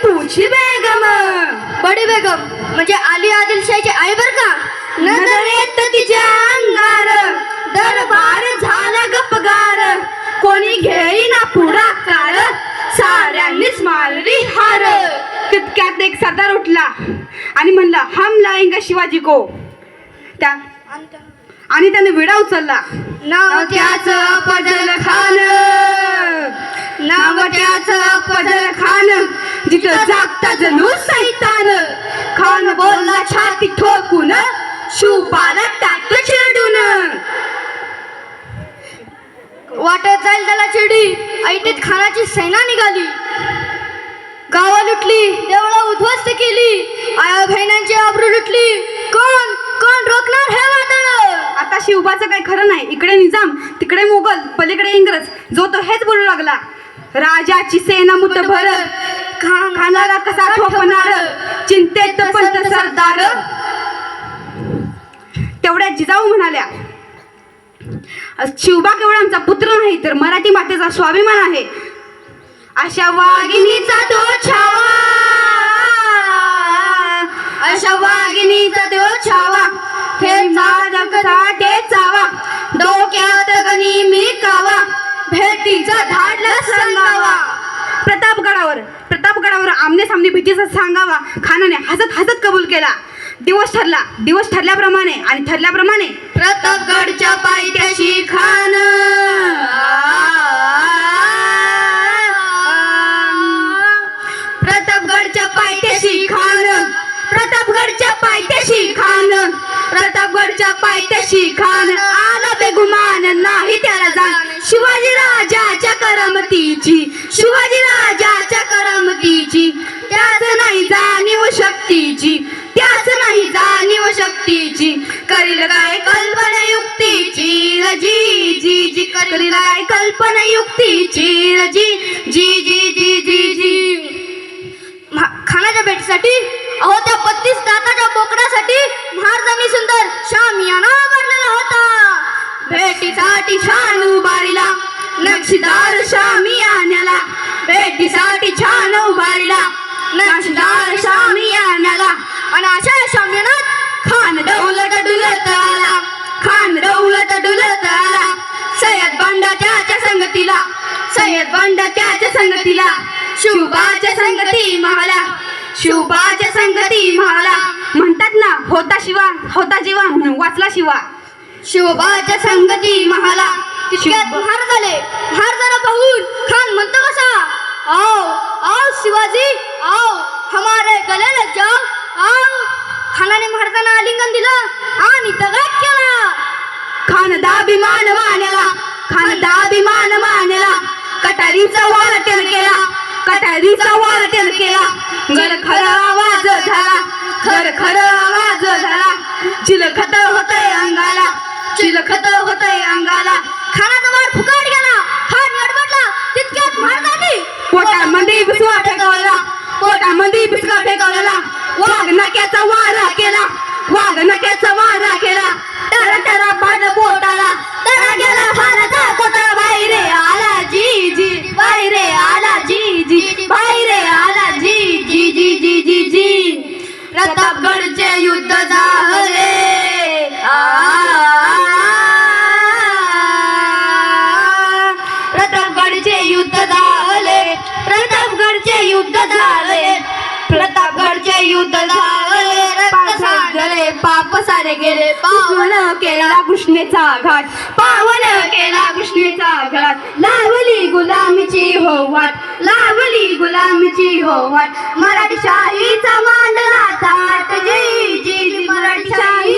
पूछी बेगम. बडी बेगम म्हणजे आली आदिलशाहीची आई बर का. नजर येत तिच्या अंगार, दरबार झाला गपगार. कोणी घेईना पुढाकार, साऱ्यांनीच मारली हार. तितक्यात एक सरदार उठला आणि म्हणला, हम लाएंगे शिवाजी को. आणि त्याने विडा उचलला. नाव त्याचं फजल खान, नाव त्याचं फजल खान. जिथं जागता जणू सैतान. खान बोलला छाती ठोकून, शिवबाला टाकतो चिरडून. वाटत जाईल त्याला चिडी. ऐटीत खानाची सेना निघाली. गावा लुटली, देवळा उद्ध्वस्त केली. आया बहिणांची आबरू लुटली. कोण कोण रोखणार हे वादळ. आता शिवबाचं काही खरं नाही. इकडे निजाम, तिकडे मोगल, पलीकडे इंग्रज. जो तो हेच बोलू लागला. राजाची सेना मुठभर, खानाला कसा ठोपणार. चिंतेत पंत सरदार. तेवढ्या जिजाऊ म्हणाल्या, शिवबा केवळ आमचा पुत्र नाही तर मराठी मातेचा स्वाभिमान आहे. अशा वाघिणीचा तो छावा, अशा वाघिणीचा तो छावा. हे माझा कसा टेचावा, डोक्यात गणी मी कावा. भेटीचा धाडला सांगावा. प्रतापगडावर आमने सामने भेटीचा सांगावा. खानाने हसत हसत कबूल केला. दिवस ठरल्याप्रमाणे आणि ठरल्याप्रमाणे प्रतापगडच्या पायथ्याशी खान. प्रतापगडच्या पायथ्याशी खान, प्रतापगडच्या पायथ्याशी खान, प्रतापगडच्या पायथ्याशी खान. आला बेगुमान नाही त्याला जाण. शिवाजी राजाच्या करमतीची, शिवाजी राजाच्या करमतीची. त्याच नाही जाणीव शक्तीची, त्याच नाही जाणीव शक्तीची. करील काय कल्पना युक्तीची जी जी जी. करील काय कल्पना युक्तीची जी जी जी जी जी जी. खानाच्या भेटीसाठी अहो त्या 32 दाताच्या बोकडासाठी महाराजांनी सुंदर शामियाना बांधलेला होता. भेटीसाठी छान उभारिला नक्षीदार शामियान्याला. भेटीसाठी छान उभारिला नक्षीदार शामियान्याला. आणि अशा शामियानात खान डौलत डुलत आला, खान डौलत डुलत आला. सय्यद बंडा त्याच्या संगतीला, सय्यद बंडा त्याच्या संगतीला. शिवबाच्या संगती महाला, शिवबाच्या संगती महाला. म्हणतात ना, होता शिवा होता जीवा म्हणून वाचला शिवा. शिवबाच्या संगती महाला. तितक्यात महाराजांना पाहून खान म्हणतो कसा, आओ आओ शिवाजी आओ हमारे गले लग जाओ आओ. खानाने महाराजांना आलिंगन दिलं आणि दगात केला. खान दाभिमान मानला, खान दाभिमान मानला. कटारीचा वाटण केला, कटारीचा वाटण केला. घरखर आवाज झाला, घरखर आवाज झाला. चिलखत होतय अंगाला, चिलखत होतय अंगाला. खानाचा मार फुकाट गेला. खान गडबडला. तितक्यात महाराजांनी पोटामध्ये बिस्वा फेकवला, पोटामध्ये बिस्वा फेकवला. वाघ नक्याचा वारा केला, वाघ नक्याचा वारा केला. टरा टरा पाड पोटाला, टरा गेला फानाचा कोटा. बाहेर आला जी जी, बाहेर आला जी जी, बाहेर आला जी जी जी जी जी जी. प्रतापगडचे युद्ध झाले. प्रतापगडचे युद्ध झाले, प्रतापगडचे युद्ध झाले, प्रतापगडचे युद्ध झाले. रक्त सांडले, पाप सारे गेले. पावन केला कृष्णेचा घाट, पावन केला कृष्णेचा घाट. लावली गुलामीची हो वाट, लावली गुलामीची हो वाट. मराठी शाहीचा मांडला थाट जी जी जी. मराठी शाही